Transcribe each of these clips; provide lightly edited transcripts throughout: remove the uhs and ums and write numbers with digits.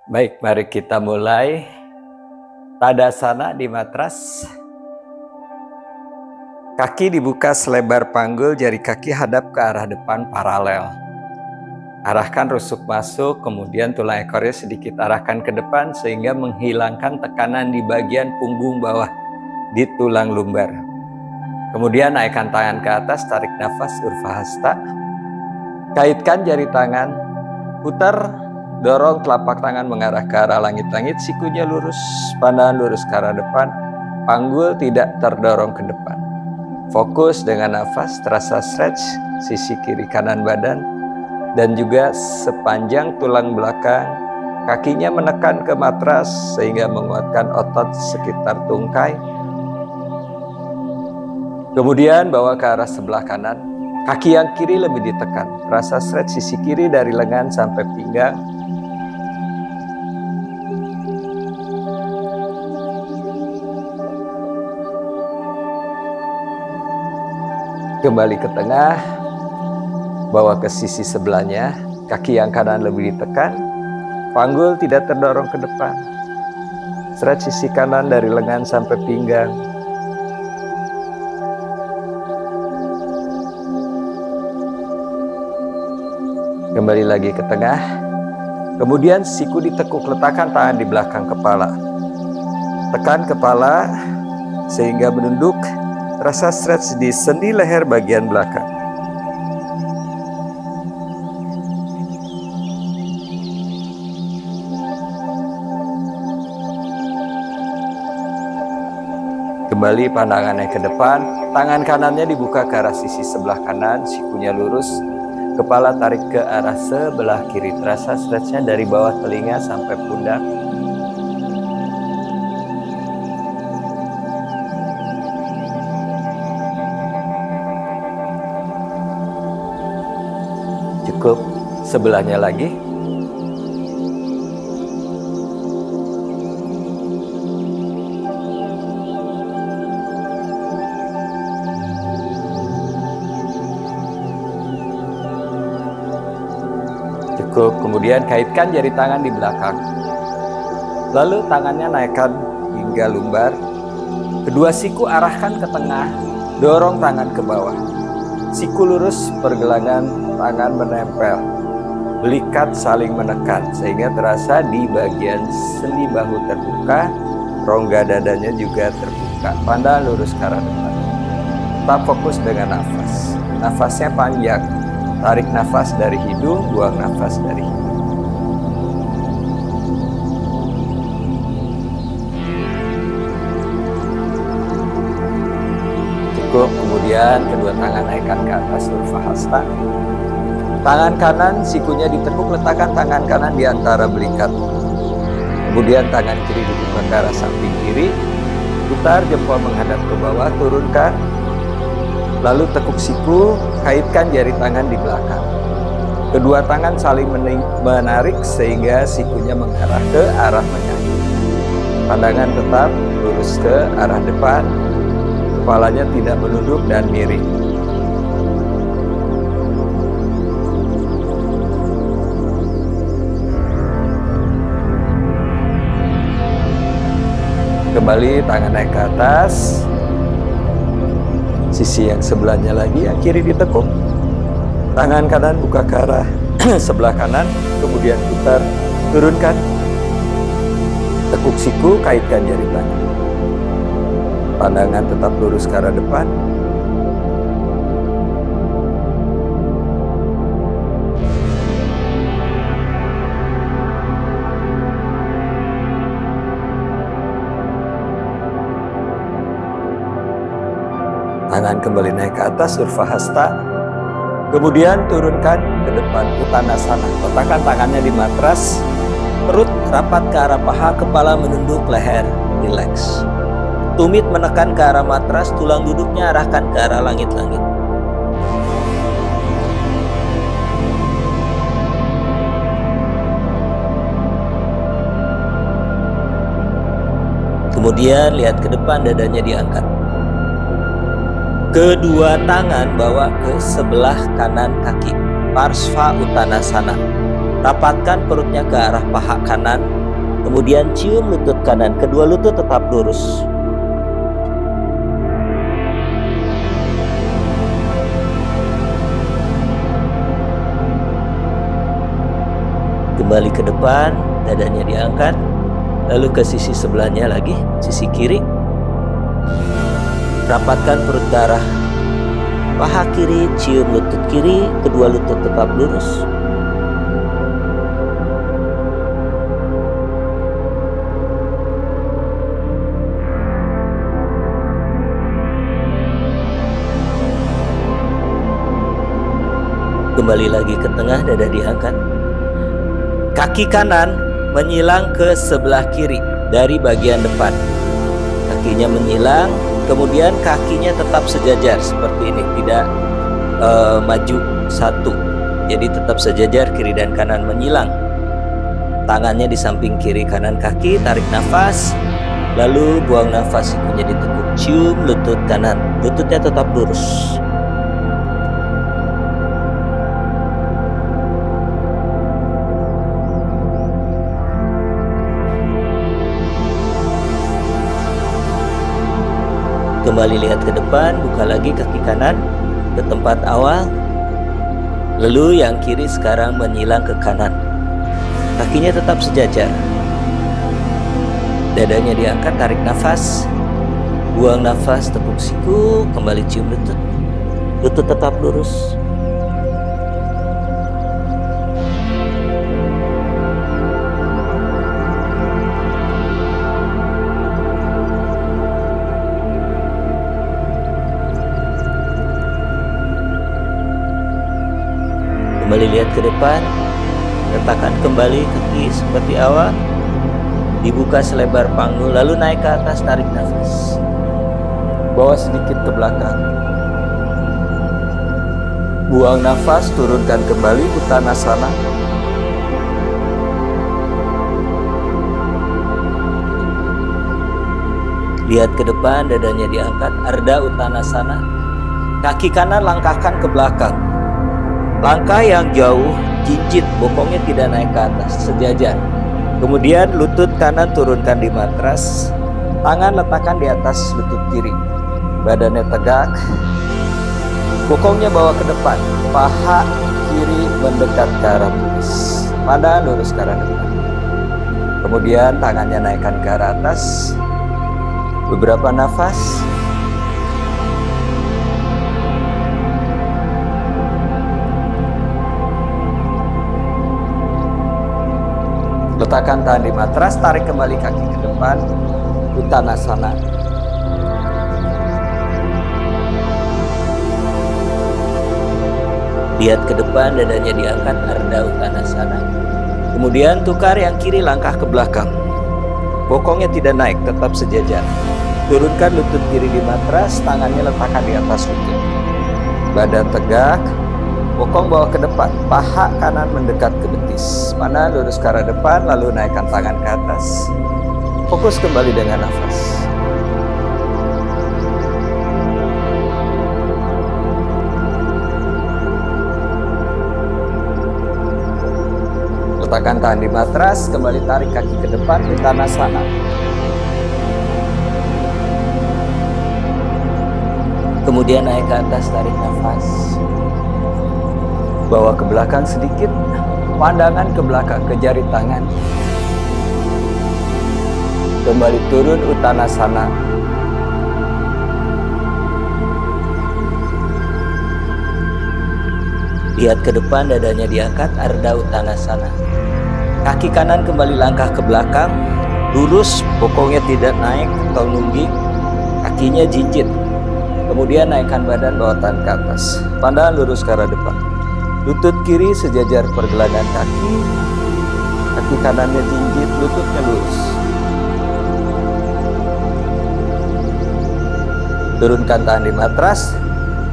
Baik, mari kita mulai. Tadasana di matras. Kaki dibuka selebar panggul, jari kaki hadap ke arah depan paralel. Arahkan rusuk masuk, kemudian tulang ekornya sedikit arahkan ke depan sehingga menghilangkan tekanan di bagian punggung bawah di tulang lumbar. Kemudian naikkan tangan ke atas, tarik nafas Urvahasta. Kaitkan jari tangan, putar, dorong telapak tangan mengarah ke arah langit-langit, sikunya lurus, pandangan lurus ke arah depan, panggul tidak terdorong ke depan. Fokus dengan nafas, terasa stretch sisi kiri kanan badan, dan juga sepanjang tulang belakang, kakinya menekan ke matras sehingga menguatkan otot sekitar tungkai. Kemudian bawa ke arah sebelah kanan, kaki yang kiri lebih ditekan, terasa stretch sisi kiri dari lengan sampai pinggang. Kembali ke tengah, bawa ke sisi sebelahnya, kaki yang kanan lebih ditekan, panggul tidak terdorong ke depan. Stretch sisi kanan dari lengan sampai pinggang. Kembali lagi ke tengah, kemudian siku ditekuk, letakkan tangan di belakang kepala. Tekan kepala sehingga menunduk. Rasa stretch di sendi leher bagian belakang. Kembali pandangannya ke depan, tangan kanannya dibuka ke arah sisi sebelah kanan, sikunya lurus, kepala tarik ke arah sebelah kiri. Terasa stretchnya dari bawah telinga sampai pundak. Cukup, sebelahnya lagi. Cukup, kemudian kaitkan jari tangan di belakang. Lalu tangannya naikkan hingga lumbar. Kedua siku arahkan ke tengah, dorong tangan ke bawah. Siku lurus, pergelangan tangan menempel, belikat saling menekan sehingga terasa di bagian sendi bahu terbuka, rongga dadanya juga terbuka, pandangan lurus ke arah depan. Tetap fokus dengan nafas, nafasnya panjang, tarik nafas dari hidung, buang nafas dari hidung. Cukup, kemudian kedua tangan naikkan ke atas Urvahasta. Tangan kanan sikunya ditekuk, letakkan tangan kanan di antara belikat. Kemudian tangan kiri dibuka ke arah samping kiri. Putar jempol menghadap ke bawah, turunkan. Lalu tekuk siku, kaitkan jari tangan di belakang. Kedua tangan saling menarik sehingga sikunya mengarah ke arah tengah. Pandangan tetap lurus ke arah depan. Kepalanya tidak menunduk dan miring. Kembali tangan naik ke atas. Sisi yang sebelahnya lagi, yang kiri ditekuk. Tangan kanan buka ke arah sebelah kanan, kemudian putar, turunkan. Tekuk siku, kaitkan jari tangan. Pandangan tetap lurus ke arah depan. Tangan kembali naik ke atas Urvahasta. Kemudian turunkan ke depan Uttanasana. Letakkan tangannya di matras. Perut rapat ke arah paha, kepala menunduk, leher rileks. Tumit menekan ke arah matras, tulang duduknya arahkan ke arah langit-langit. Kemudian lihat ke depan, dadanya diangkat. Kedua tangan bawa ke sebelah kanan kaki, Parsva Uttanasana. Rapatkan perutnya ke arah paha kanan, Kemudian cium lutut kanan, kedua lutut tetap lurus. Kembali ke depan, dadanya diangkat, lalu ke sisi sebelahnya lagi, sisi kiri. Rapatkan perut darah, paha kiri, cium lutut kiri, kedua lutut tetap lurus. Kembali lagi ke tengah, dada diangkat. Kaki kanan menyilang ke sebelah kiri dari bagian depan. Kakinya menyilang, kemudian kakinya tetap sejajar seperti ini, tidak maju satu. Jadi tetap sejajar, kiri dan kanan menyilang. Tangannya di samping kiri kanan kaki, tarik nafas, lalu buang nafas, sikunya ditekuk. Cium lutut kanan, lututnya tetap lurus. Kembali lihat ke depan, buka lagi kaki kanan ke tempat awal. Lalu yang kiri sekarang menyilang ke kanan. Kakinya tetap sejajar. Dadanya diangkat, tarik nafas. Buang nafas, tepuk siku, kembali cium lutut. Lutut tetap lurus. Kembali lihat ke depan, letakkan kembali kaki seperti awal, dibuka selebar panggul, lalu naik ke atas, tarik nafas, bawa sedikit ke belakang, buang nafas, turunkan kembali Uttanasana. Lihat ke depan, dadanya diangkat, Ardha Uttanasana. Kaki kanan langkahkan ke belakang. Langkah yang jauh, jinjit, bokongnya tidak naik ke atas, sejajar. Kemudian lutut kanan turunkan di matras, tangan letakkan di atas lutut kiri. Badannya tegak, bokongnya bawa ke depan, paha kiri mendekat ke arah tubuh, pandang lurus ke arah depan. Kemudian tangannya naikkan ke arah atas, beberapa nafas. Letakkan tangan di matras, tarik kembali kaki ke depan, Uttanasana. Lihat ke depan, dadanya diangkat, Ardha Uttanasana. Kemudian tukar yang kiri, langkah ke belakang. Bokongnya tidak naik, tetap sejajar. Turunkan lutut kiri di matras, tangannya letakkan di atas lutut. Badan tegak, bokong bawa ke depan, paha kanan mendekat ke betis. Pandang lurus ke arah depan, lalu naikkan tangan ke atas. Fokus kembali dengan nafas. Letakkan tangan di matras, kembali tarik kaki ke depan, Uttanasana. Kemudian naik ke atas, tarik nafas. Bawa ke belakang sedikit, pandangan ke belakang, ke jari tangan. Kembali turun, Uttanasana. Lihat ke depan, dadanya diangkat, Ardha Uttanasana. Kaki kanan kembali langkah ke belakang, lurus, bokongnya tidak naik atau nungging, kakinya jinjit. Kemudian naikkan badan, bawa tangan ke atas, pandangan lurus ke arah depan. Lutut kiri sejajar pergelangan kaki, kaki kanannya jinjit, lututnya lurus. Turunkan tangan di matras,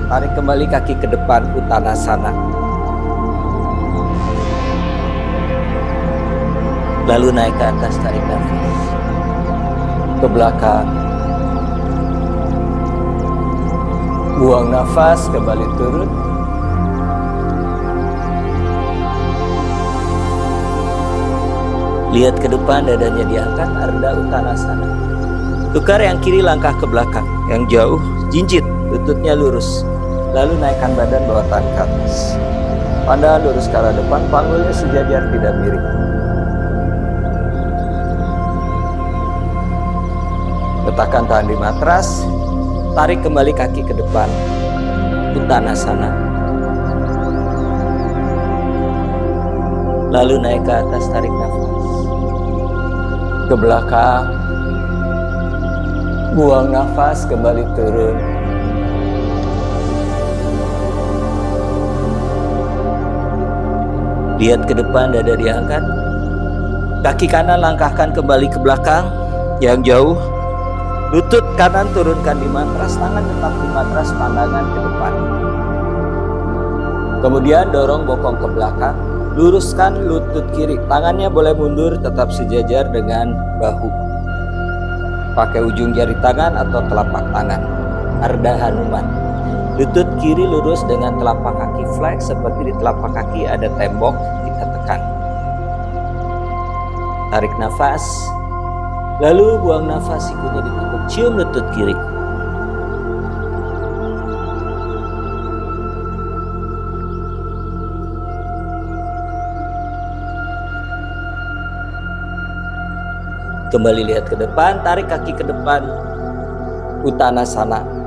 tarik kembali kaki ke depan, Uttanasana. Lalu naik ke atas, tarik nafas. Ke belakang. Buang nafas, kembali turun. Lihat ke depan, dadanya diangkat, Ardha Uttanasana. Tukar yang kiri, langkah ke belakang. Yang jauh, jinjit, lututnya lurus. Lalu naikkan badan, bawa tangan ke atas. Pandangan lurus ke arah depan, panggulnya sejajar, tidak miring. Letakkan tangan di matras, tarik kembali kaki ke depan, Uttanasana. Lalu naik ke atas, tarik nafas. Ke belakang, buang nafas, kembali turun. Lihat ke depan, dada diangkat. Kaki kanan langkahkan kembali ke belakang, yang jauh. Lutut kanan turunkan di matras, tangan tetap di matras, pandangan ke depan. Kemudian dorong bokong ke belakang, luruskan lutut kiri. Tangannya boleh mundur, tetap sejajar dengan bahu. Pakai ujung jari tangan atau telapak tangan. Ardha Hanuman. Lutut kiri lurus dengan telapak kaki flex, seperti di telapak kaki ada tembok, kita tekan. Tarik nafas, lalu buang nafas, sikunya ditekuk, cium lutut kiri. Kembali lihat ke depan, tarik kaki ke depan, Uttanasana.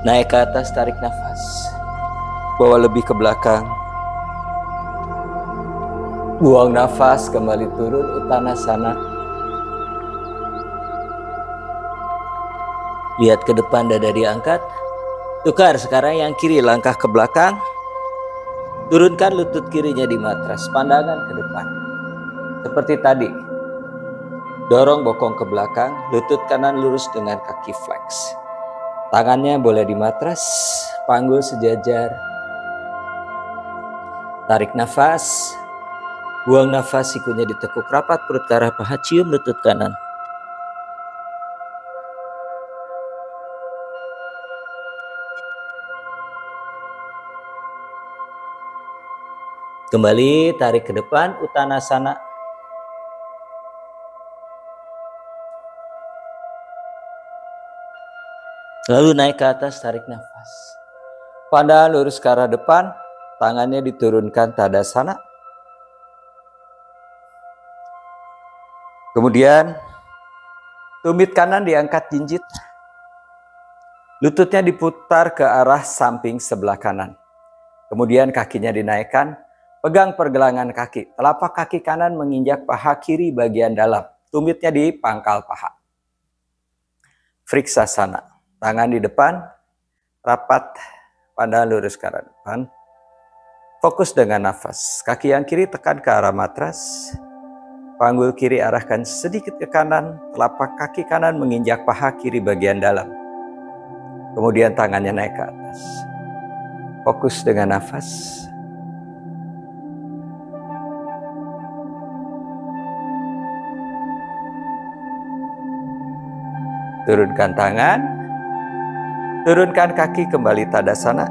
Naik ke atas, tarik nafas. Bawa lebih ke belakang. Buang nafas, kembali turun, Uttanasana. Lihat ke depan, dada diangkat. Tukar, sekarang yang kiri, langkah ke belakang. Turunkan lutut kirinya di matras, pandangan ke depan. Seperti tadi. Dorong bokong ke belakang, lutut kanan lurus dengan kaki flex. Tangannya boleh di matras, panggul sejajar. Tarik nafas, buang nafas, sikunya ditekuk rapat, perut ke arah paha, cium lutut kanan. Kembali tarik ke depan, Uttanasana. Lalu naik ke atas, tarik nafas. Pandangan lurus ke arah depan, tangannya diturunkan Tadasana. Kemudian tumit kanan diangkat jinjit. Lututnya diputar ke arah samping sebelah kanan. Kemudian kakinya dinaikkan, pegang pergelangan kaki. Telapak kaki kanan menginjak paha kiri bagian dalam. Tumitnya di pangkal paha. Vriksasana. Tangan di depan, rapat, pandangan lurus ke arah depan. Fokus dengan nafas. Kaki yang kiri tekan ke arah matras. Panggul kiri arahkan sedikit ke kanan. Telapak kaki kanan menginjak paha kiri bagian dalam. Kemudian tangannya naik ke atas. Fokus dengan nafas. Turunkan tangan. Turunkan kaki, kembali Tadasana.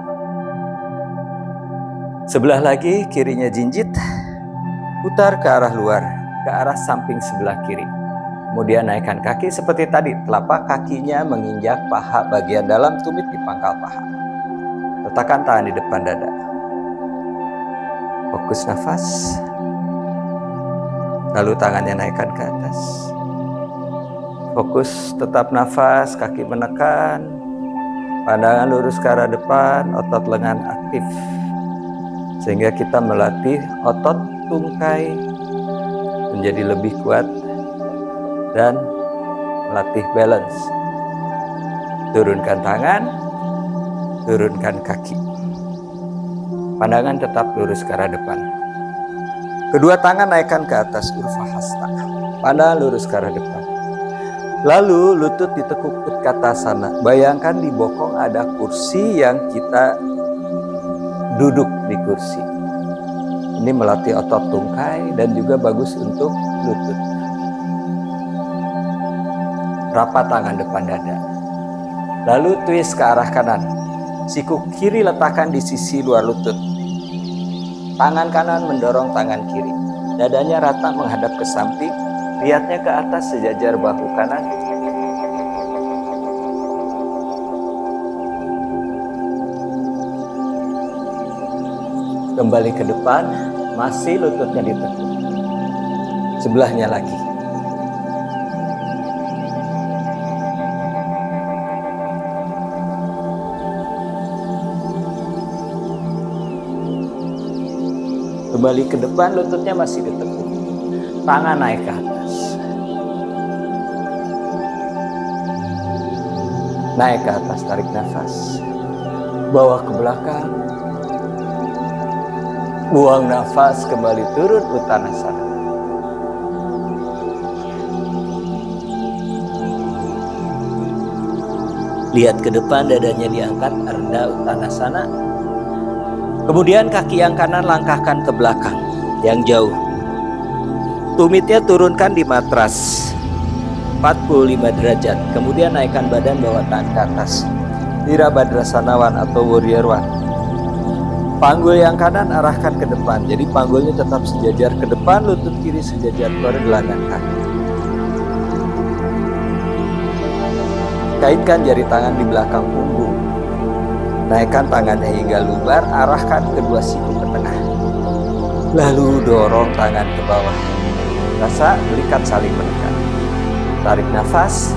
Sebelah lagi, kirinya jinjit. Putar ke arah luar, ke arah samping sebelah kiri. Kemudian naikkan kaki seperti tadi. Telapak kakinya menginjak paha bagian dalam, tumit di pangkal paha. Letakkan tangan di depan dada. Fokus nafas. Lalu tangannya naikkan ke atas. Fokus tetap nafas, kaki menekan. Pandangan lurus ke arah depan, otot lengan aktif. Sehingga kita melatih otot tungkai menjadi lebih kuat dan melatih balance. Turunkan tangan, turunkan kaki. Pandangan tetap lurus ke arah depan. Kedua tangan naikkan ke atas, Urdhva Hasta. Pandangan lurus ke arah depan. Lalu lutut ditekuk Utkatasana. Bayangkan di bokong ada kursi yang kita duduk di kursi. Ini melatih otot tungkai dan juga bagus untuk lutut. Rapat tangan depan dada. Lalu twist ke arah kanan. Siku kiri letakkan di sisi luar lutut. Tangan kanan mendorong tangan kiri. Dadanya rata menghadap ke samping. Lihatnya ke atas sejajar bahu kanan. Kembali ke depan, masih lututnya ditekuk. Sebelahnya lagi. Kembali ke depan, lututnya masih ditekuk. Tangan naik ke atas. Naik ke atas, tarik nafas. Bawa ke belakang. Buang nafas, kembali turun Uttanasana. Lihat ke depan, dadanya diangkat, Ardha Uttanasana. Kemudian kaki yang kanan langkahkan ke belakang, yang jauh. Tumitnya turunkan di matras 45 derajat. Kemudian naikkan badan, bawa tangan ke atas. Virabhadrasana atau Warrior One. Panggul yang kanan arahkan ke depan. Jadi panggulnya tetap sejajar ke depan, lutut kiri sejajar pergelangan kaki. Kaitkan jari tangan di belakang punggung. Naikkan tangannya hingga lubar, arahkan kedua siku ke tengah. Lalu dorong tangan ke bawah. Rasa belikat saling menekan. Tarik nafas.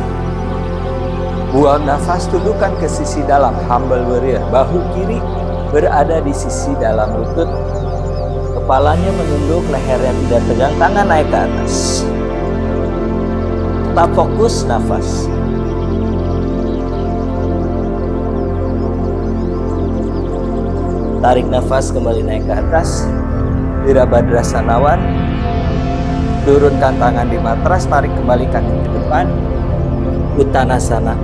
Buang nafas, tundukkan ke sisi dalam, Humble Warrior. Bahu kiri berada di sisi dalam lutut. Kepalanya menunduk, lehernya tidak tegang, tangan naik ke atas. Tetap fokus nafas. Tarik nafas, kembali naik ke atas. Virabhadrasana. Turunkan tangan di matras, tarik kembali kaki ke depan. Uttanasana.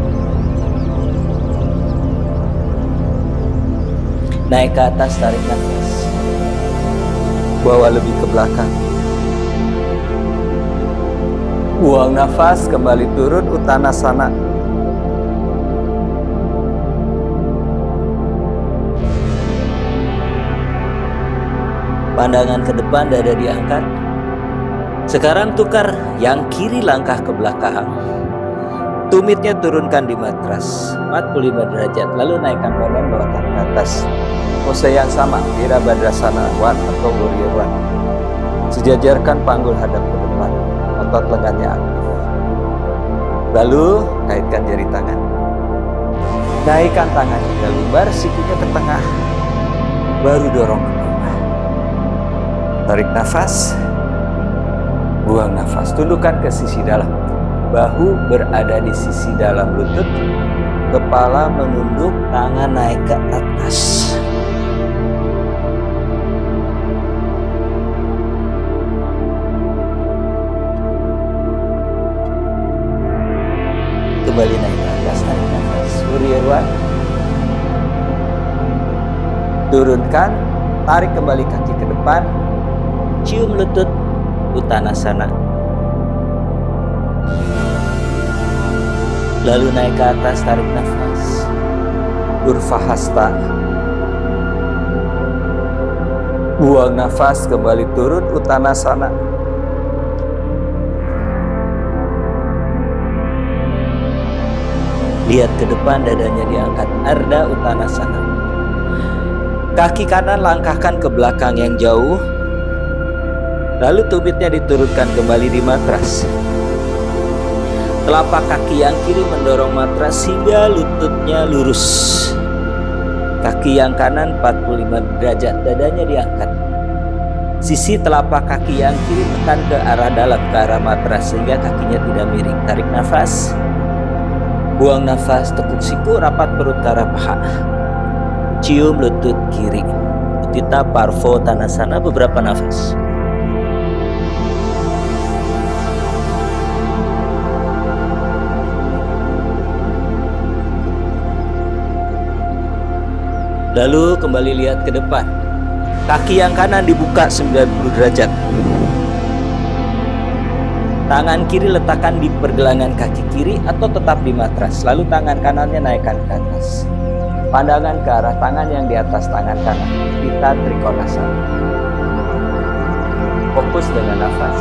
Naik ke atas, tarik nafas. Bawa lebih ke belakang. Buang nafas, kembali turun Uttanasana. Pandangan ke depan, dada diangkat. Sekarang tukar, yang kiri langkah ke belakang. Tumitnya turunkan di matras 45 derajat. Lalu naikkan badan, bawa tangan ke atas. Pose yang sama, Virabhadrasana atau Warrior One. Sejajarkan panggul hadap ke depan. Otot lengannya aktif. Lalu kaitkan jari tangan. Naikkan tangan hingga lubar, sikunya ke tengah. Baru dorong ke bawah. Tarik nafas. Buang nafas. Tundukkan ke sisi dalam. Bahu berada di sisi dalam lutut. Kepala menunduk, tangan naik ke atas. Kembali naik ke atas, tarik nafas. Warrior One. Turunkan, tarik kembali kaki ke depan. Cium lutut, Uttanasana. Lalu naik ke atas, tarik nafas. Urvahasta. Buang nafas, kembali turun Uttanasana. Lihat ke depan, dadanya diangkat, Ardha Uttanasana. Kaki kanan langkahkan ke belakang yang jauh. Lalu tumitnya diturunkan kembali di matras. Telapak kaki yang kiri mendorong matras hingga lututnya lurus. Kaki yang kanan 45 derajat, dadanya diangkat. Sisi telapak kaki yang kiri tekan ke arah dalam, ke arah matras sehingga kakinya tidak miring. Tarik nafas. Buang nafas, tekuk siku, rapat perut ke arah paha. Cium lutut kiri. Utthita Parvottanasana, beberapa nafas. Lalu kembali lihat ke depan. Kaki yang kanan dibuka 90 derajat. Tangan kiri letakkan di pergelangan kaki kiri atau tetap di matras. Lalu tangan kanannya naikkan ke atas. Pandangan ke arah tangan yang di atas tangan kanan. Kita Trikonasana. Fokus dengan nafas.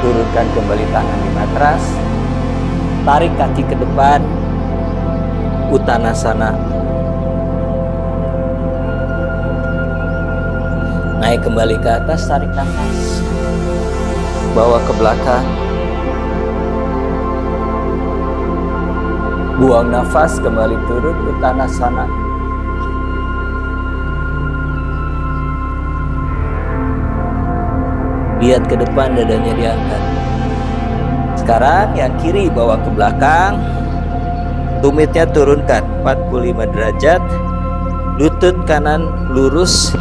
Turunkan kembali tangan di matras. Tarik kaki ke depan. Uttanasana. Naik kembali ke atas, tarik nafas. Bawa ke belakang. Buang nafas, kembali turun, Uttanasana. Lihat ke depan, dadanya diangkat. Sekarang yang kiri bawa ke belakang. Tumitnya turunkan 45 derajat. Lutut kanan lurus.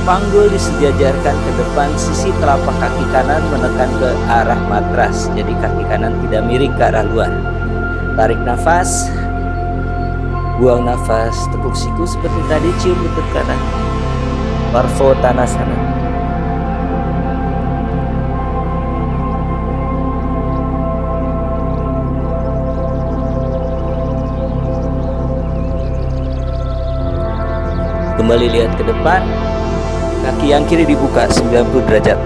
Panggul disejajarkan ke depan, sisi telapak kaki kanan menekan ke arah matras. Jadi kaki kanan tidak miring ke arah luar. Tarik nafas. Buang nafas. Tekuk siku seperti tadi, cium lutut kanan. Parvottanasana. Kembali lihat ke depan. Kaki yang kiri dibuka 90 derajat.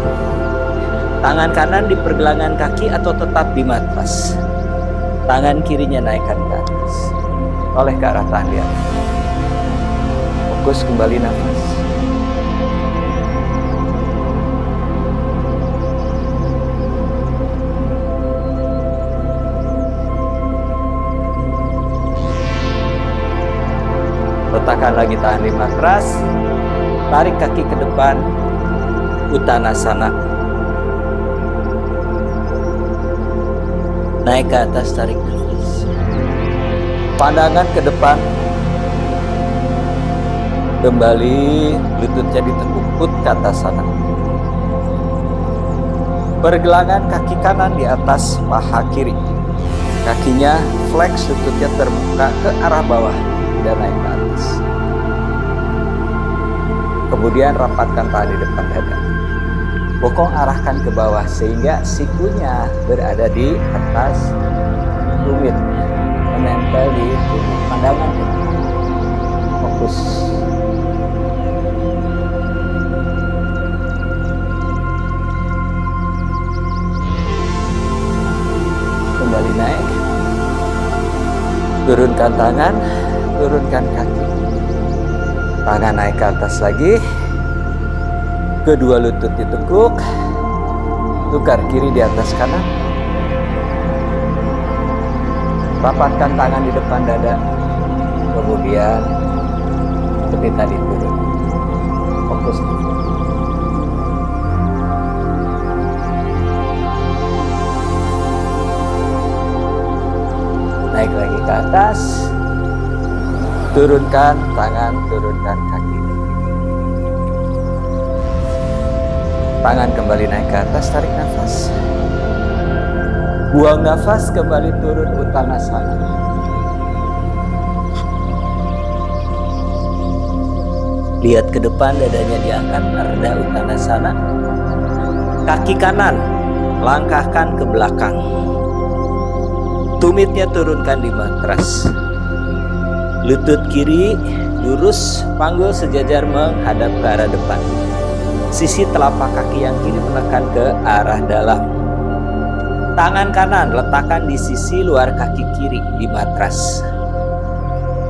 Tangan kanan di pergelangan kaki atau tetap di matras. Tangan kirinya naikkan ke atas. Oleh ke arah tangan di atas. Fokus kembali nafas. Letakkan lagi tangan di matras. Tarik kaki ke depan, Uttanasana. Naik ke atas, tarik nafas. Pandangan ke depan. Kembali, lututnya ditekuk, Uttanasana. Pergelangan kaki kanan di atas paha kiri. Kakinya flex, lututnya terbuka ke arah bawah, tidak naik ke atas. Kemudian rapatkan tangan di depan dada. Bokong arahkan ke bawah sehingga sikunya berada di atas tumit. Menempel di tumit. Pandangan ke depan. Fokus. Kembali naik. Turunkan tangan, turunkan kaki. Tangan naik ke atas lagi. Kedua lutut ditekuk. Tukar kiri di atas kanan. Rapatkan tangan di depan dada. Kemudian seperti tadi turun. Fokus. Naik lagi ke atas. Turunkan tangan, turunkan kaki. Tangan kembali naik ke atas, tarik nafas. Buang nafas, kembali turun Uttanasana. Lihat ke depan, dadanya diangkat, Ardha Uttanasana. Kaki kanan, langkahkan ke belakang. Tumitnya turunkan di matras. Lutut kiri lurus, panggul sejajar menghadap ke arah depan. Sisi telapak kaki yang kiri menekan ke arah dalam. Tangan kanan letakkan di sisi luar kaki kiri di matras.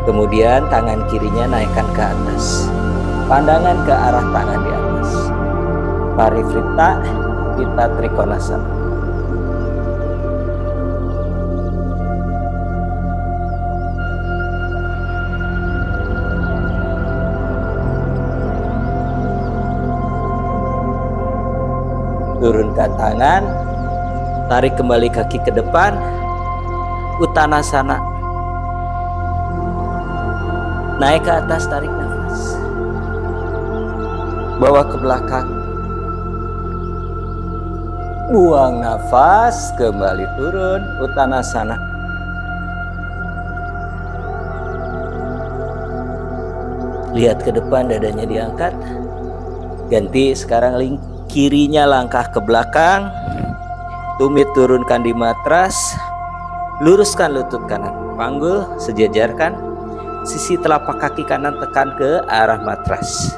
Kemudian tangan kirinya naikkan ke atas. Pandangan ke arah tangan di atas. Parivritta, kita Trikonasana. Turunkan tangan, tarik kembali kaki ke depan, Uttanasana. Naik ke atas, tarik nafas. Bawa ke belakang. Buang nafas, kembali turun, Uttanasana. Lihat ke depan, dadanya diangkat. Ganti sekarang kirinya langkah ke belakang, tumit turunkan di matras, luruskan lutut kanan, panggul sejajarkan, sisi telapak kaki kanan tekan ke arah matras.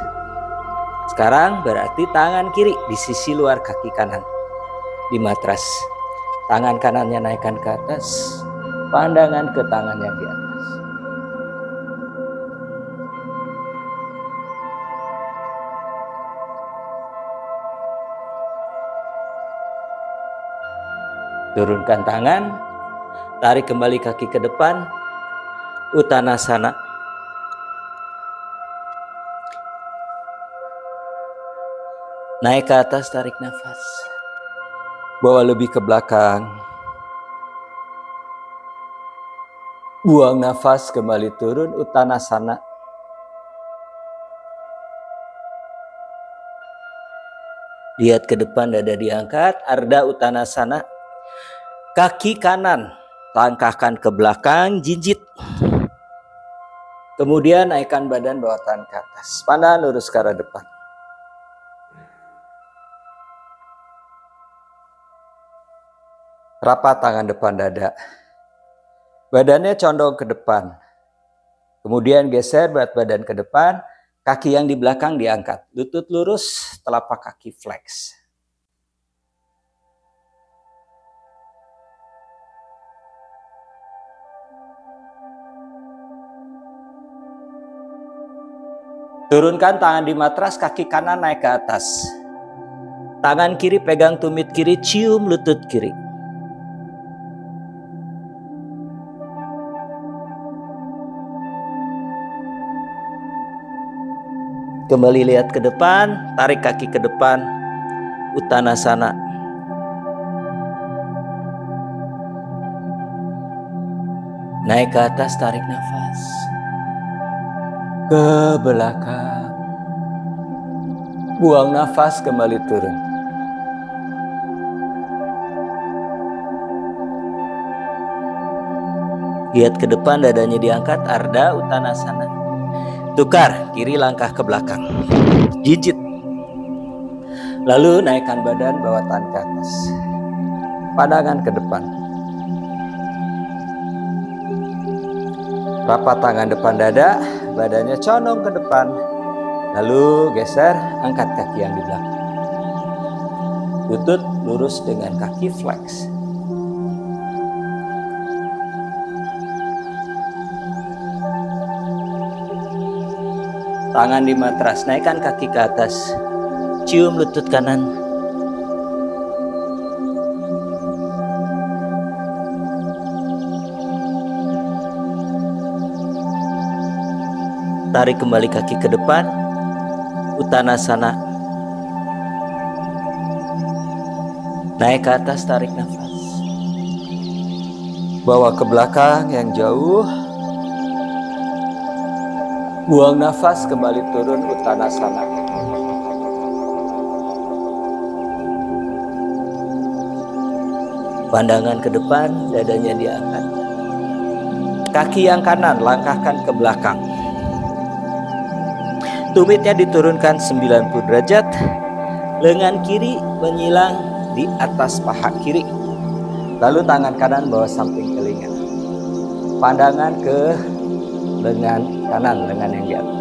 Sekarang berarti tangan kiri di sisi luar kaki kanan di matras. Tangan kanannya naikkan ke atas, pandangan ke tangan yang di atas. Turunkan tangan, tarik kembali kaki ke depan, Uttanasana. Naik ke atas, tarik nafas. Bawa lebih ke belakang. Buang nafas, kembali turun, Uttanasana. Lihat ke depan, dada diangkat, Ardha Uttanasana. Kaki kanan langkahkan ke belakang, jinjit. Kemudian naikkan badan, bawa tangan ke atas. Pandangan lurus ke arah depan. Rapat tangan depan dada. Badannya condong ke depan. Kemudian geser berat badan ke depan. Kaki yang di belakang diangkat. Lutut lurus, telapak kaki flex. Turunkan tangan di matras, kaki kanan naik ke atas. Tangan kiri pegang tumit kiri, cium lutut kiri. Kembali lihat ke depan, tarik kaki ke depan, Uttanasana. Naik ke atas, tarik nafas. Ke belakang. Buang nafas, kembali turun. Lihat ke depan, dadanya diangkat, Ardha Uttanasana. Tukar, kiri langkah ke belakang. Jinjit. Lalu naikkan badan, bawa tangan ke atas. Pandangan ke depan. Rapat tangan depan dada, badannya condong ke depan. Lalu geser, angkat kaki yang di belakang. Lutut lurus dengan kaki flex. Tangan di matras, naikkan kaki ke atas. Cium lutut kanan. Tarik kembali kaki ke depan. Uttanasana. Naik ke atas, tarik nafas. Bawa ke belakang yang jauh. Buang nafas, kembali turun, Uttanasana. Pandangan ke depan, dadanya diangkat. Kaki yang kanan langkahkan ke belakang. Tumitnya diturunkan 90 derajat. Lengan kiri menyilang di atas paha kiri. Lalu tangan kanan bawa samping telinga. Pandangan ke lengan kanan, lengan yang di atas.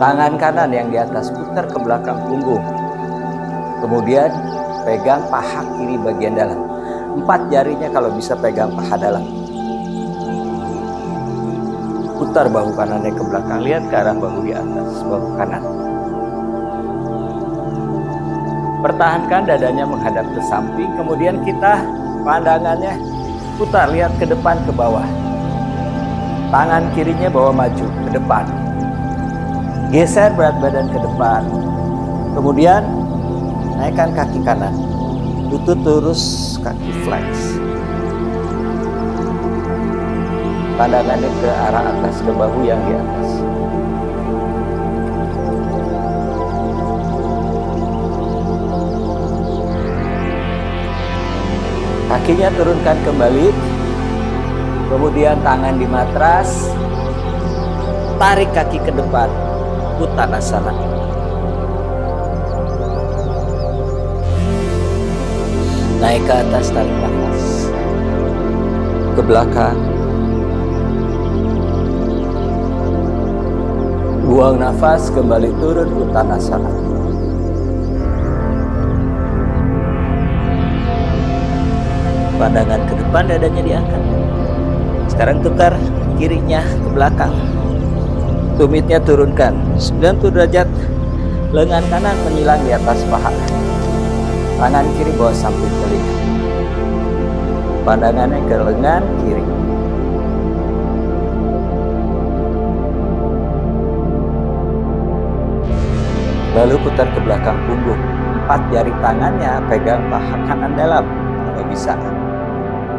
Tangan kanan yang di atas putar ke belakang punggung. Kemudian pegang paha kiri bagian dalam. 4 jarinya kalau bisa pegang paha dalam. Putar bahu kanannya ke belakang, lihat ke arah bahu di atas, bahu kanan. Pertahankan dadanya menghadap ke samping, kemudian kita pandangannya putar, lihat ke depan, ke bawah. Tangan kirinya bawa maju ke depan. Geser berat badan ke depan. Kemudian naikkan kaki kanan. Lutut lurus, kaki flex. Pandangannya ke arah atas, ke bahu yang di atas. Kakinya turunkan kembali. Kemudian tangan di matras. Tarik kaki ke depan, Uttanasana. Naik ke atas, tarik nafas. Ke belakang. Buang nafas, kembali turun Uttanasana. Pandangan ke depan, dadanya diangkat. Sekarang tukar kirinya ke belakang. Tumitnya turunkan 90 derajat. Lengan kanan menyilang di atas paha. Tangan kiri bawah samping telinga. Pandangannya ke lengan kiri. Lalu putar ke belakang punggung. 4 jari tangannya pegang paha kanan dalam kalau bisa.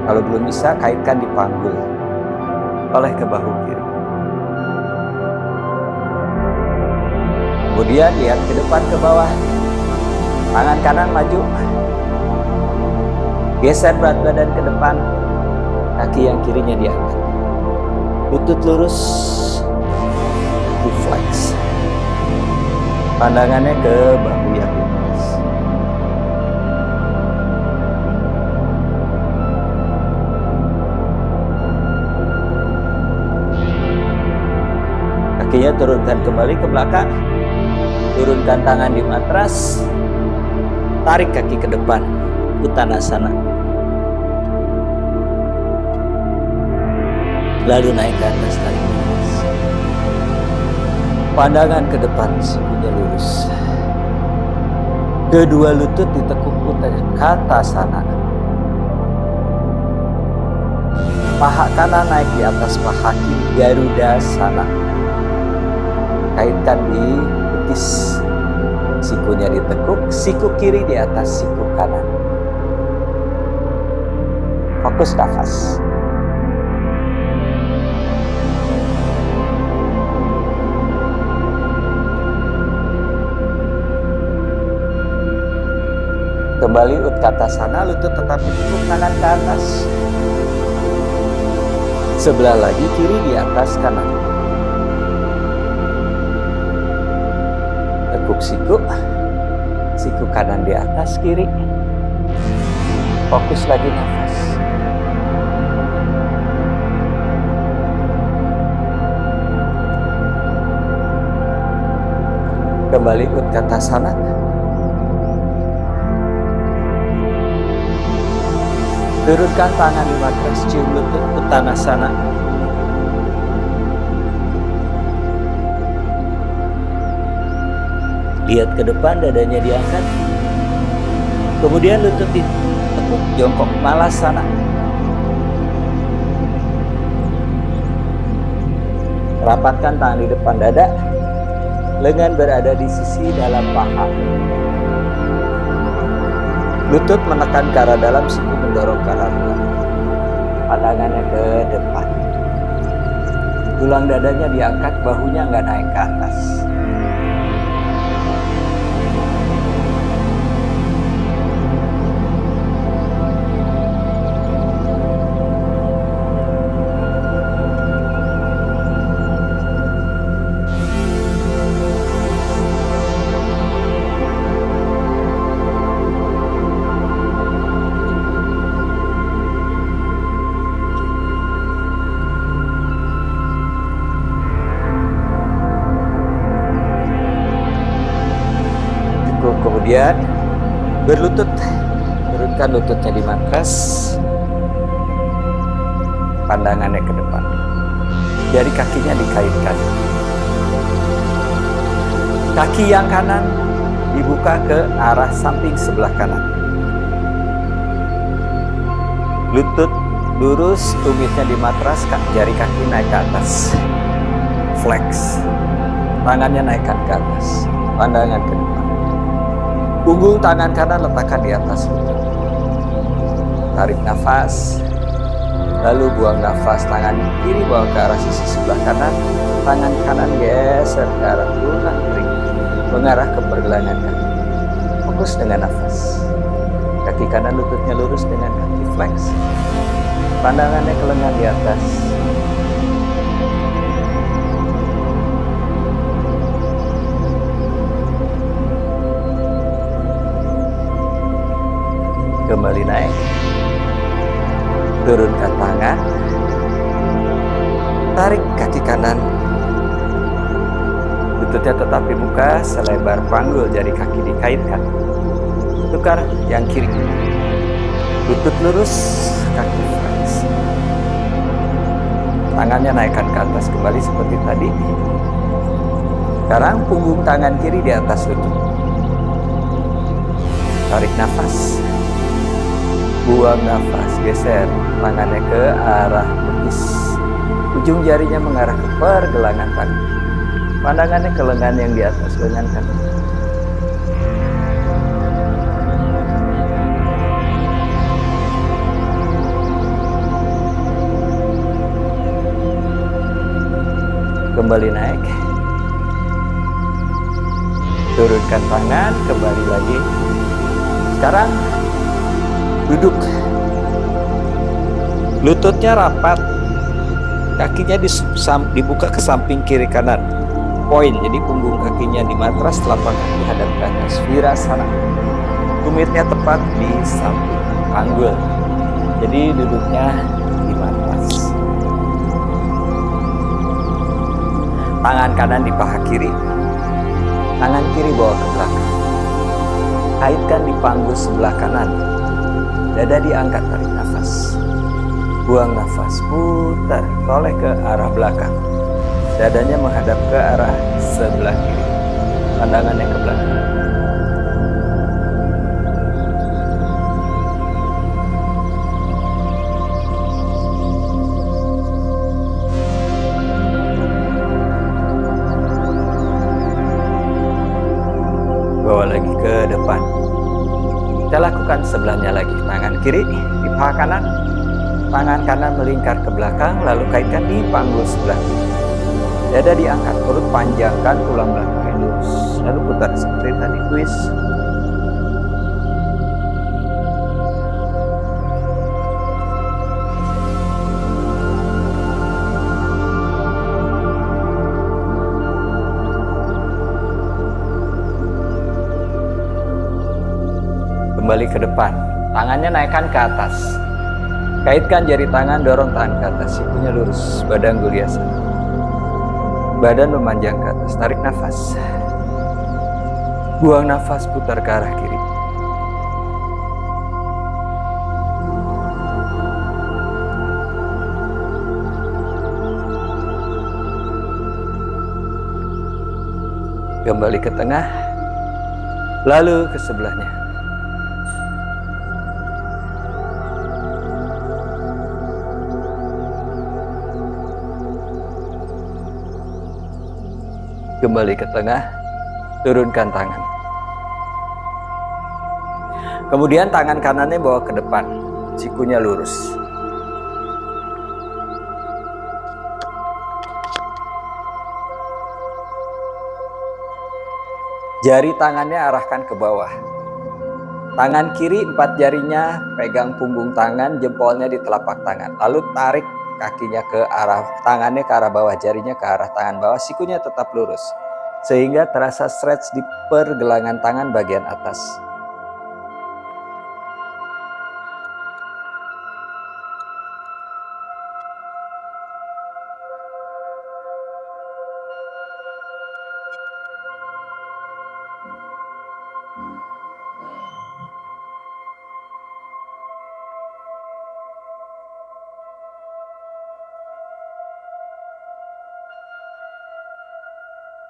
Kalau belum bisa, kaitkan di panggul oleh ke bahu kiri. Kemudian lihat ke depan ke bawah. Tangan kanan maju. Geser berat badan ke depan. Kaki yang kirinya diangkat. Lutut lurus. Kaki flex. Pandangannya ke bahu yang luas. Kakinya turunkan kembali ke belakang. Turunkan tangan di matras. Tarik kaki ke depan, Uttanasana. Lalu naik ke atas, tarik nafas. Pandangan ke depan, sikunya lurus. Kedua lutut ditekuk Uttanasana. Paha kanan naik di atas paha kiri, Garudasana. Kaitkan di betis. Sikunya ditekuk, siku kiri di atas siku kanan. Fokus nafas. Kembali Utkatasana, lutut tetap ditekuk, tangan ke atas. Sebelah lagi, kiri di atas kanan. Tekuk siku, siku kanan di atas kiri. Fokus lagi nafas. Kembali Utkatasana. Turunkan tangan di matras, cium lutut, Uttanasana. Lihat ke depan, dadanya diangkat. Kemudian lutut ditekuk, jongkok Malasana. Rapatkan tangan di depan dada. Lengan berada di sisi dalam paha. Lutut menekan ke arah dalam, siku mendorong ke arah luar. Pandangannya ke depan. Tulang dadanya diangkat, bahunya nggak naik ke atas. Kemudian berlutut, turunkan lututnya di matras, pandangannya ke depan, jari kakinya dikaitkan. Kaki yang kanan dibuka ke arah samping sebelah kanan. Lutut lurus, tumitnya di matras, jari kaki naik ke atas. Flex, tangannya naikkan ke atas, pandangan ke depan. Punggung tangan kanan letakkan di atas lutut. Tarik nafas. Lalu buang nafas. Tangan kiri bawa ke arah sisi sebelah kanan. Tangan kanan geser ke arah tulang kering, mengarah ke pergelangan kaki. Fokus dengan nafas. Kaki kanan lututnya lurus dengan kaki flex. Pandangannya ke lengan di atas. Kembali naik. Turunkan tangan. Tarik kaki kanan. Lututnya tetap dibuka selebar panggul, jari kaki dikaitkan. Tukar yang kiri. Lutut lurus, kaki flex. Tangannya naikkan ke atas kembali seperti tadi. Sekarang punggung tangan kiri di atas lutut. Tarik nafas. Buang nafas, geser tangannya ke arah betis. Ujung jarinya mengarah ke pergelangan tangan. Pandangannya ke lengan yang di atas lengan kanan. Kembali naik. Turunkan tangan, kembali lagi. Sekarang duduk. Lututnya rapat. Kakinya dibuka ke samping kiri kanan. Poin, jadi punggung kakinya di matras, telapak kaki hadap ke atas. Virasana. Tumitnya tepat di samping panggul. Jadi duduknya di matras. Tangan kanan di paha kiri. Tangan kiri bawa ke belakang. Kaitkan di panggul sebelah kanan. Dada diangkat, tarik nafas. Buang nafas, putar, toleh ke arah belakang. Dadanya menghadap ke arah sebelah kiri. Pandangannya ke belakang. Bawa lagi ke depan. Kita lakukan sebelahnya lagi. Tangan kiri di paha kanan. Tangan kanan melingkar ke belakang, lalu kaitkan di panggul sebelah kiri. Dada diangkat, perut panjangkan, tulang belakangnya lurus. Lalu putar seperti tadi, twist. Kembali ke depan, tangannya naikkan ke atas. Kaitkan jari tangan, dorong tangan ke atas, sikunya lurus, badan guliasana. Badan memanjang ke atas, tarik nafas. Buang nafas, putar ke arah kiri. Kembali ke tengah, lalu ke sebelahnya. Kembali ke tengah, turunkan tangan. Kemudian tangan kanannya bawa ke depan, sikunya lurus. Jari tangannya arahkan ke bawah. Tangan kiri 4 jarinya pegang punggung tangan, jempolnya di telapak tangan. Lalu tarik kakinya ke arah, tangannya ke arah bawah, jarinya ke arah tangan bawah, sikunya tetap lurus. Sehingga terasa stretch di pergelangan tangan bagian atas.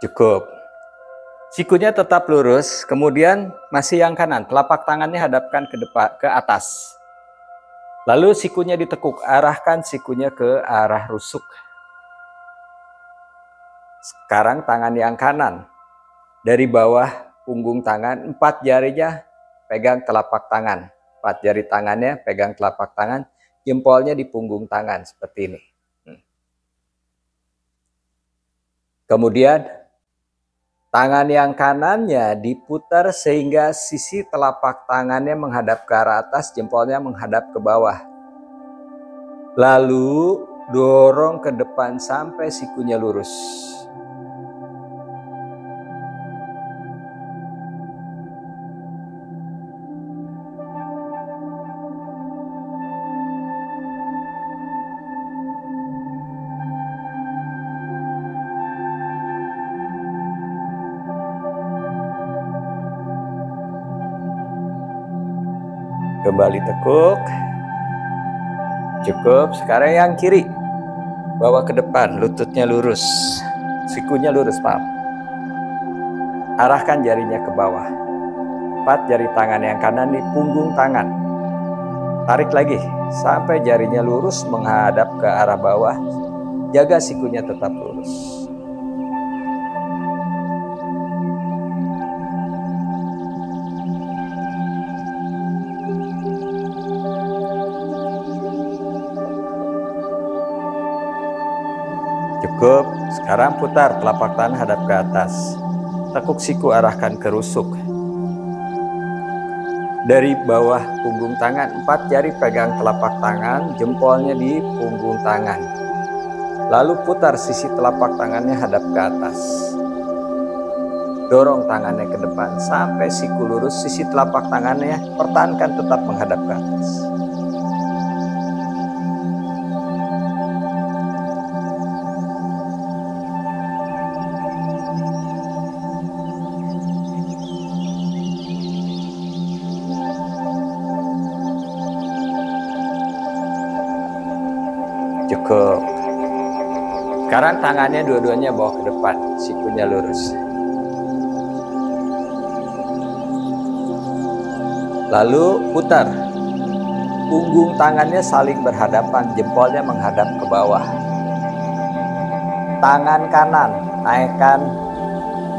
Cukup. Sikunya tetap lurus, kemudian masih yang kanan, telapak tangannya hadapkan ke depan, ke atas. Lalu sikunya ditekuk, arahkan sikunya ke arah rusuk. Sekarang tangan yang kanan, dari bawah punggung tangan, 4 jarinya pegang telapak tangan. 4 jari tangannya pegang telapak tangan, jempolnya di punggung tangan, seperti ini. Kemudian tangan yang kanannya diputar sehingga sisi telapak tangannya menghadap ke arah atas, jempolnya menghadap ke bawah. Lalu dorong ke depan sampai sikunya lurus. Kembali tekuk. Cukup. Sekarang yang kiri. Bawa ke depan, lututnya lurus. Sikunya lurus, maaf. Arahkan jarinya ke bawah. 4 jari tangan yang kanan di punggung tangan. Tarik lagi sampai jarinya lurus menghadap ke arah bawah. Jaga sikunya tetap lurus. Cukup. Sekarang putar telapak tangan hadap ke atas. Tekuk siku arahkan ke rusuk. Dari bawah punggung tangan, 4 jari pegang telapak tangan, jempolnya di punggung tangan. Lalu putar sisi telapak tangannya hadap ke atas. Dorong tangannya ke depan sampai siku lurus, sisi telapak tangannya pertahankan tetap menghadap ke atas. Cukup. Sekarang tangannya dua-duanya bawa ke depan, sikunya lurus. Lalu putar. Punggung tangannya saling berhadapan, jempolnya menghadap ke bawah. Tangan kanan naikkan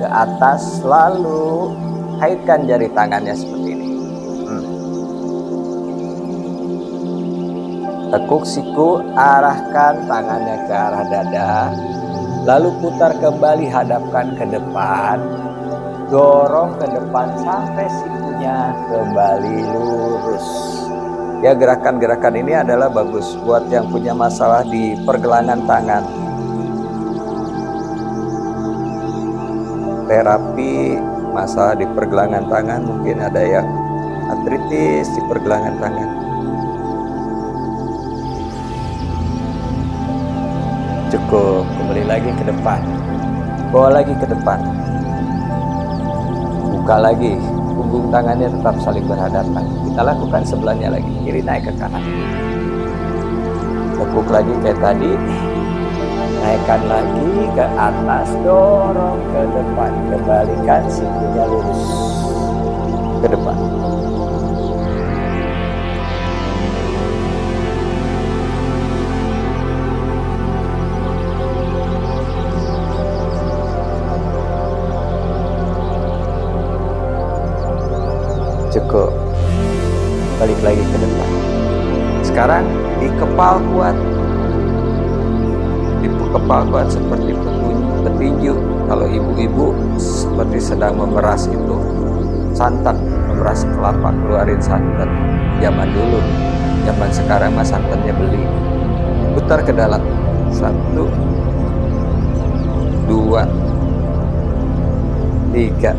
ke atas, lalu kaitkan jari tangannya seperti ini. Tekuk siku, arahkan tangannya ke arah dada, lalu putar kembali, hadapkan ke depan, dorong ke depan sampai sikunya kembali lurus. Ya, gerakan-gerakan ini adalah bagus buat yang punya masalah di pergelangan tangan. Terapi masalah di pergelangan tangan, mungkin ada yang artritis di pergelangan tangan. Cukup, kembali lagi ke depan. Bawa lagi ke depan. Buka lagi, punggung tangannya tetap saling berhadapan. Kita lakukan sebelahnya lagi, kiri naik ke kanan. Tekuk lagi kayak tadi. Naikkan lagi ke atas, dorong ke depan. Kembalikan sikunya lurus ke depan. Cukup. Balik lagi ke depan. Sekarang di kepal kuat. Di kepal kuat seperti petinju. Kalau ibu-ibu seperti sedang memeras itu santan, memeras kelapa, keluarin santan. Zaman dulu, zaman sekarang mah santannya beli. Putar ke dalam. 1, 2, 3,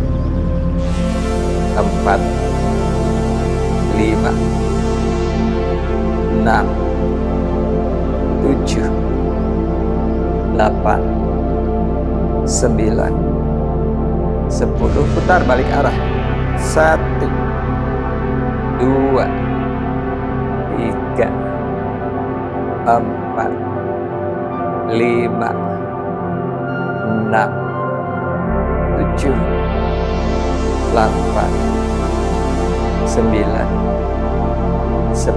4, 5, 6, 7, 8, 9, 10. Putar balik arah. 1, 2, 3, 4, 5, 6, 7, 8, 9, 10.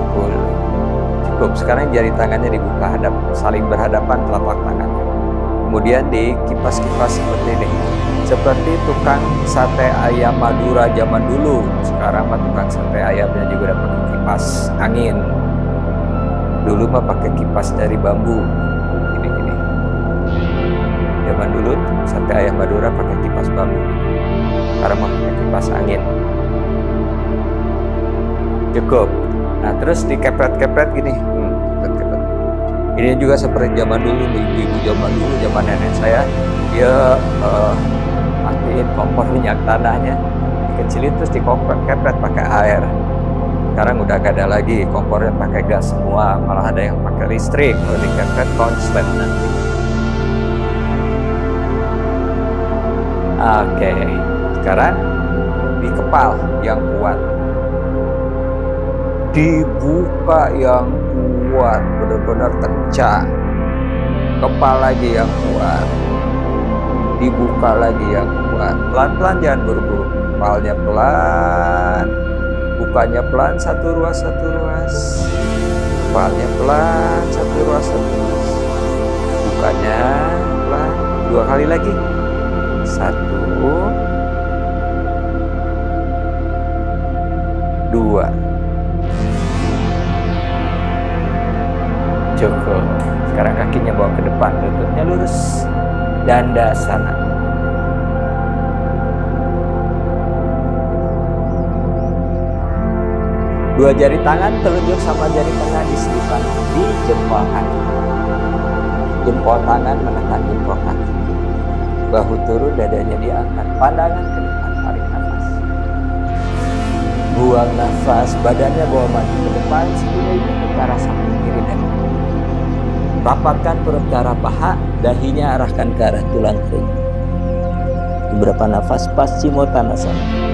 Cukup. Sekarang jari tangannya dibuka hadap, saling berhadapan telapak tangannya. Kemudian dikipas-kipas seperti ini. Seperti tukang sate ayam Madura zaman dulu. Sekarang mah tukang sate ayamnya juga udah pakai kipas angin. Dulu mah pakai kipas dari bambu. Gini-gini. Zaman dulu sate ayam Madura pakai kipas bambu. Sekarang mah pakai kipas angin. Cukup. Nah, terus dikepret-kepret gini. Kepret-kepret. Ini juga seperti zaman dulu, ibu-ibu zaman dulu, zaman nenek saya, dia matiin kompor minyak tanahnya, dikecilin terus dikepret pakai air. Sekarang udah gak ada lagi, kompornya pakai gas semua, malah ada yang pakai listrik, kalau dikepret konslet nanti. Oke, sekarang di kepal yang kuat. dibuka yang kuat, benar-benar kencang. Kepala lagi yang kuat, dibuka lagi yang kuat. Pelan-pelan, jangan buru-buru. Kepalanya pelan, bukanya pelan, satu ruas. Kepalanya pelan, satu ruas. Bukanya pelan, 2 kali lagi. 1, 2. Cukup. Sekarang kakinya bawa ke depan, lututnya lurus. Dandasana. Dua jari tangan telunjuk sama jari tengah diselipkan di jempol kaki. Jempol tangan menekan jempol kaki. Bahu turun, dadanya diangkat. Pandangan ke depan, tarik nafas. Buang nafas, badannya bawa maju ke depan, sikunya itu ke arah samping kiri dan kanan. Rapatkan perut ke arah paha, dahinya arahkan ke arah tulang kering. Beberapa nafas Paschimottanasana.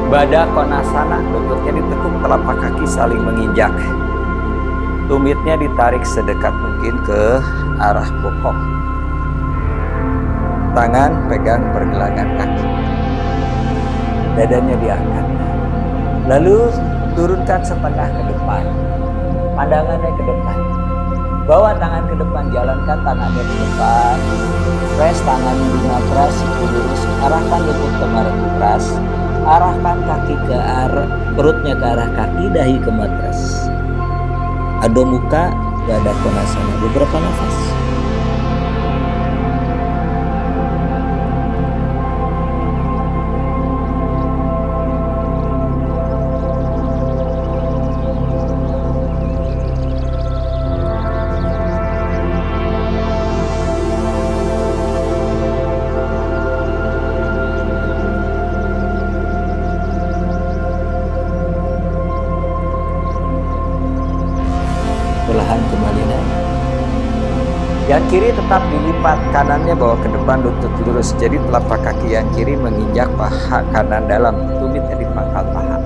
Baddha Konasana, lututnya ditekuk, telapak kaki saling menginjak. Tumitnya ditarik sedekat mungkin ke arah bokong. Tangan pegang pergelangan kaki. Dadanya diangkat. Lalu turunkan setengah ke depan. Pandangannya ke depan. Bawa tangan ke depan, jalankan tangannya ke depan. Press tangannya di matras, siku lurus, arahkan lutut ke matras. Arahkan kaki ke arah, perutnya ke arah kaki, dahi ke matras. Adho Mukha, Baddha Konasana. Beberapa nafas. Perlahan kembali naik. Yang kiri tetap dilipat, kanannya bawa ke depan, lutut lurus. Jadi telapak kaki yang kiri menginjak paha kanan dalam, tumitnya di pangkal paha.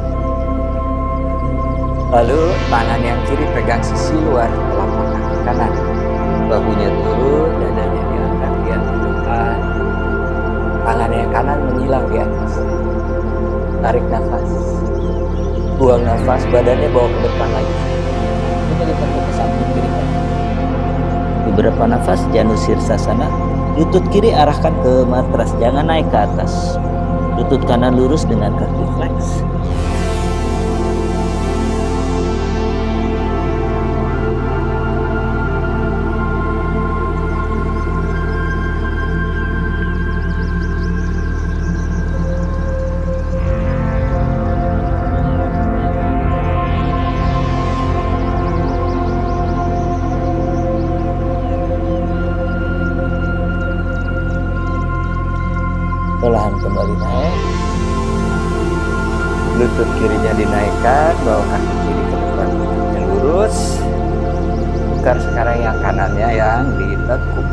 Lalu tangan yang kiri pegang sisi luar telapak kaki kanan. Bahunya turun, dadanya diangkat, lihat ke depan. Tangan yang kanan menyilang di atas. Tarik nafas. Buang nafas, badannya bawa ke depan lagi. Dibentuk ke samping kiri kanan. Beberapa nafas Janu Sirsasana. Lutut kiri arahkan ke matras, jangan naik ke atas. Lutut kanan lurus dengan kaki flex. Perlahan kembali naik. Lutut kirinya dinaikkan, bawa kaki kiri ke depan, lututnya lurus. Tukar sekarang yang kanannya yang ditekuk.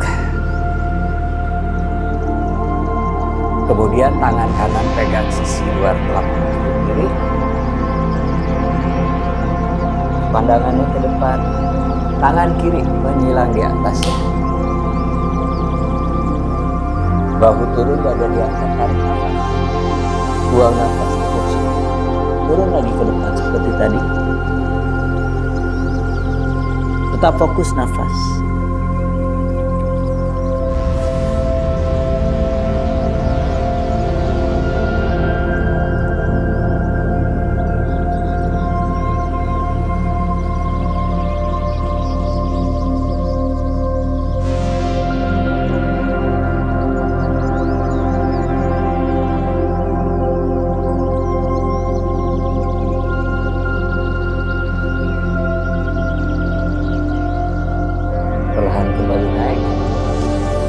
Kemudian tangan kanan pegang sisi luar telapak kaki kiri. Pandangannya ke depan. Tangan kiri menyilang di atasnya. Bahu turun, dada diangkat, tarik nafas. Buang nafas, turun lagi ke depan seperti tadi. Tetap fokus nafas.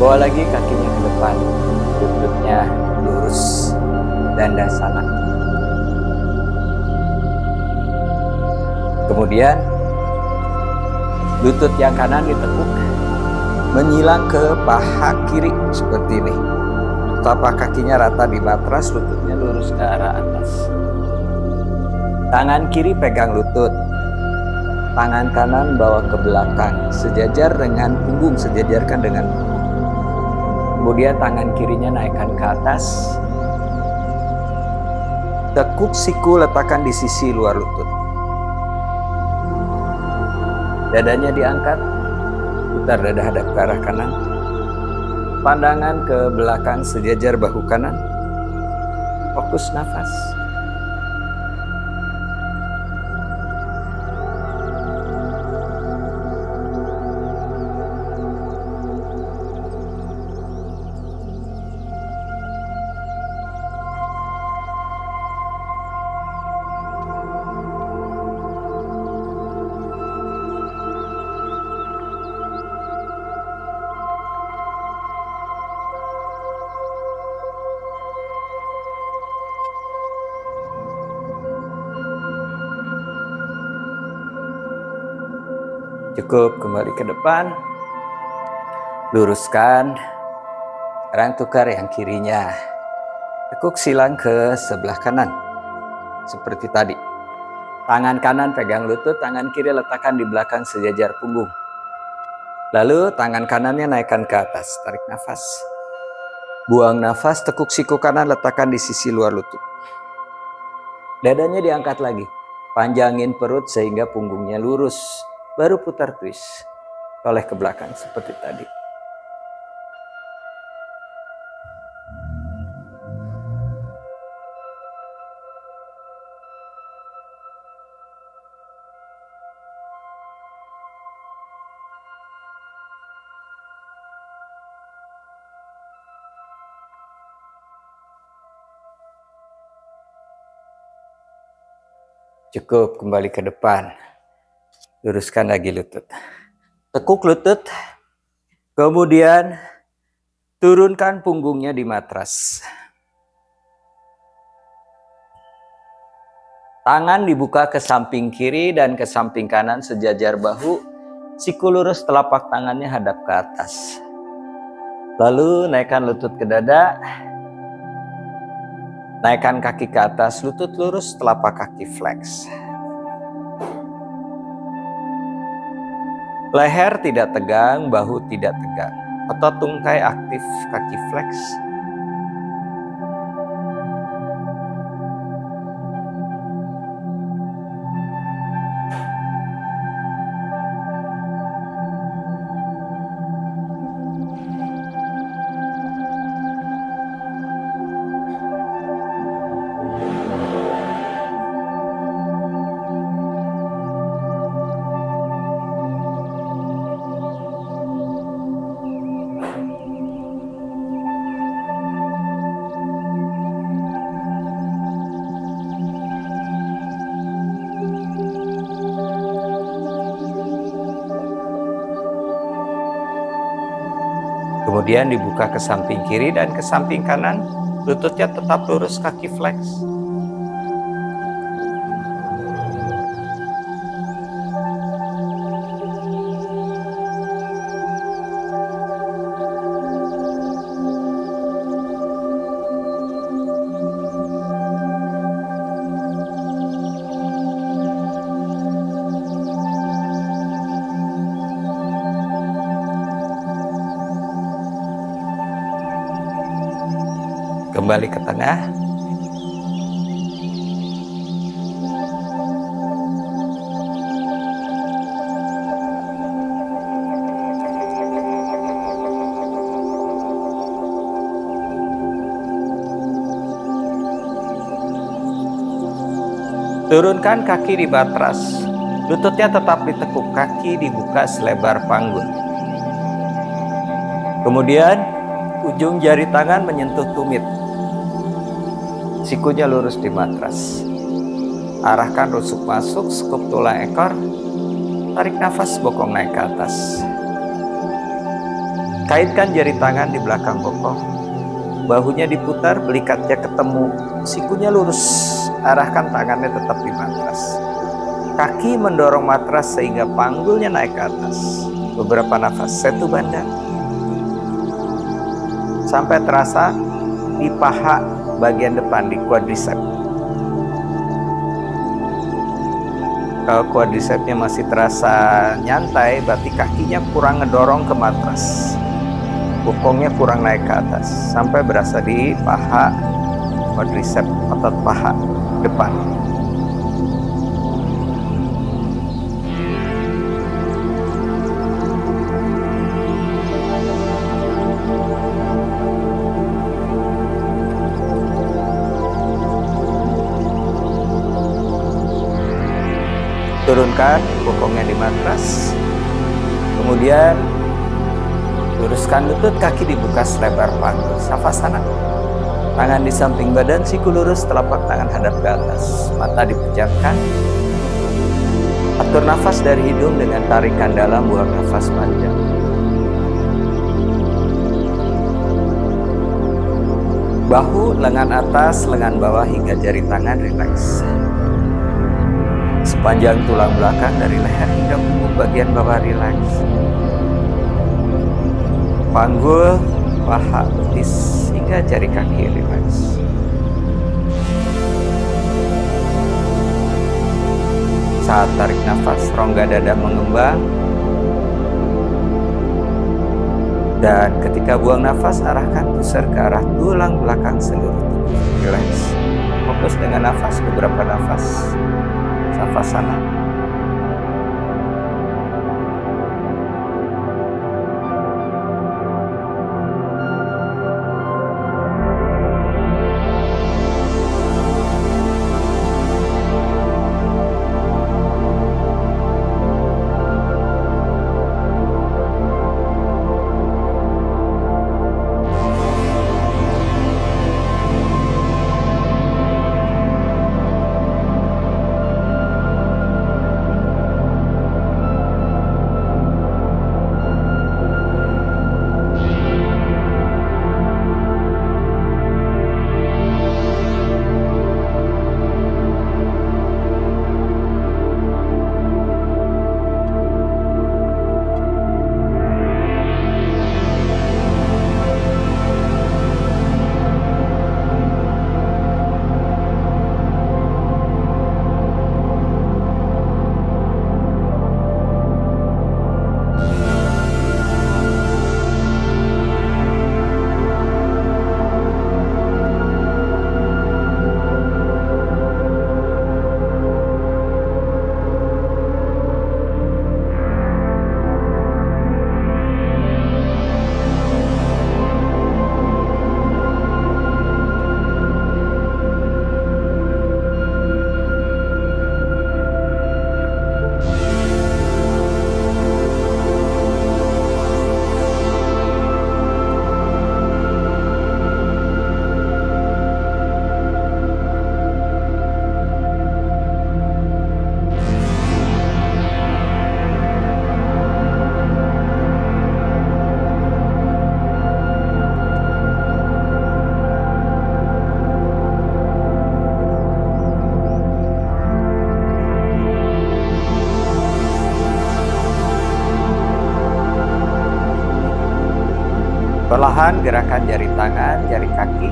Bawa lagi kakinya ke depan, lututnya lurus, dandasana. Kemudian lutut yang kanan ditekuk, menyilang ke paha kiri seperti ini. Telapak kakinya rata di matras, lututnya lurus ke arah atas. Tangan kiri pegang lutut, tangan kanan bawa ke belakang, sejajar dengan punggung, sejajarkan dengan punggung. Kemudian tangan kirinya naikkan ke atas. Tekuk siku letakkan di sisi luar lutut. Dadanya diangkat, putar dada hadap ke arah kanan. Pandangan ke belakang sejajar bahu kanan. Fokus nafas. Cukup, kembali ke depan. Luruskan. Sekarang tukar yang kirinya. Tekuk silang ke sebelah kanan. Seperti tadi. Tangan kanan pegang lutut, tangan kiri letakkan di belakang sejajar punggung. Lalu tangan kanannya naikkan ke atas. Tarik nafas. Buang nafas, tekuk siku kanan letakkan di sisi luar lutut. Dadanya diangkat lagi. Panjangin perut sehingga punggungnya lurus. Baru putar twist, toleh ke belakang seperti tadi. Cukup, kembali ke depan. Luruskan lagi lutut. Tekuk lutut. Kemudian turunkan punggungnya di matras. Tangan dibuka ke samping kiri dan ke samping kanan sejajar bahu. Siku lurus, telapak tangannya hadap ke atas. Lalu naikkan lutut ke dada. Naikkan kaki ke atas, lutut lurus, telapak kaki flex. Leher tidak tegang, bahu tidak tegang. Otot tungkai aktif, kaki flex. Kemudian dibuka ke samping kiri dan ke samping kanan. Lututnya tetap lurus, kaki flex. Kembali ke tengah. Turunkan kaki di matras. Lututnya tetap ditekuk, kaki dibuka selebar panggul. Kemudian ujung jari tangan menyentuh tumit. Sikunya lurus di matras. Arahkan rusuk masuk, skup tulang ekor. Tarik nafas, bokong naik ke atas. Kaitkan jari tangan di belakang bokong. Bahunya diputar, belikatnya ketemu, sikunya lurus. Arahkan tangannya tetap di matras. Kaki mendorong matras sehingga panggulnya naik ke atas. Beberapa nafas, setu bandang. Sampai terasa di paha bagian depan, di quadricep. Kalau quadricepnya masih terasa nyantai, berarti kakinya kurang ngedorong ke matras. Bokongnya kurang naik ke atas. Sampai berasa di paha, quadricep, otot paha depan. Turunkan bokongnya di matras. Kemudian luruskan lutut, kaki dibuka selebar panggul. Savasana. Tangan di samping badan, siku lurus, telapak tangan hadap ke atas. Mata dipejamkan. Atur nafas dari hidung dengan tarikan dalam, buang nafas panjang. Bahu, lengan atas, lengan bawah hingga jari tangan rileks. Sepanjang tulang belakang dari leher hingga punggung bagian bawah rileks. Panggul, paha, betis hingga jari kaki rileks. Saat tarik nafas, rongga dada mengembang. Dan ketika buang nafas, arahkan pusar ke arah tulang belakang seluruh tubuh. Rileks. Fokus dengan nafas, beberapa nafas. Savasana. Perlahan gerakan jari tangan, jari kaki.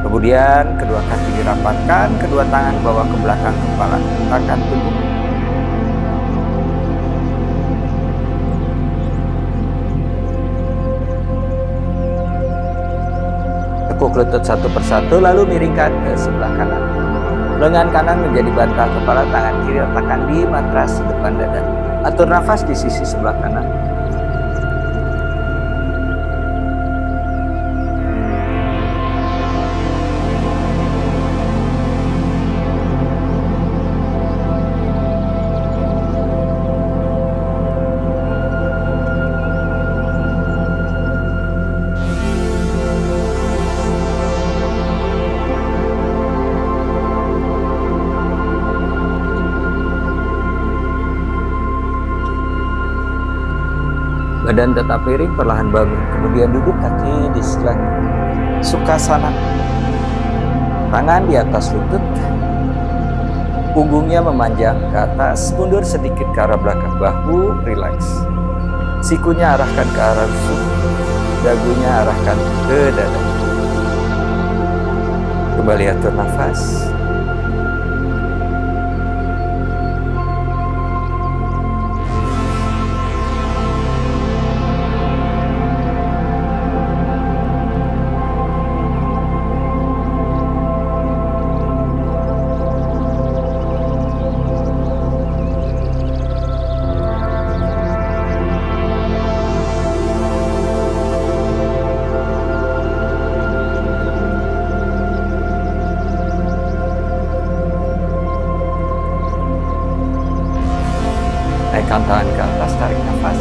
Kemudian kedua kaki dirapatkan, kedua tangan bawa ke belakang kepala, angkat tubuh. Tekuk lutut satu persatu, lalu miringkan ke sebelah kanan. Lengan kanan menjadi bantal kepala, tangan kiri letakkan di matras depan dada. Atur nafas di sisi sebelah kanan. Badan tetap miring, perlahan bangun. Kemudian duduk, kaki di sebelah Sukhasana. Tangan di atas lutut. Punggungnya memanjang ke atas, mundur sedikit ke arah belakang bahu, rileks. Sikunya arahkan ke arah rusuk, dagunya arahkan ke dada. Kembali atur nafas. Naikkan tangan ke atas, tarik nafas.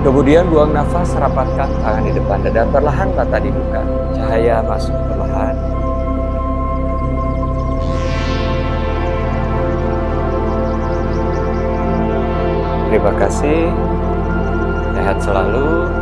Kemudian buang nafas, rapatkan tangan di depan dada, perlahan mata dibuka. Cahaya masuk perlahan. Terima kasih. Sehat selalu.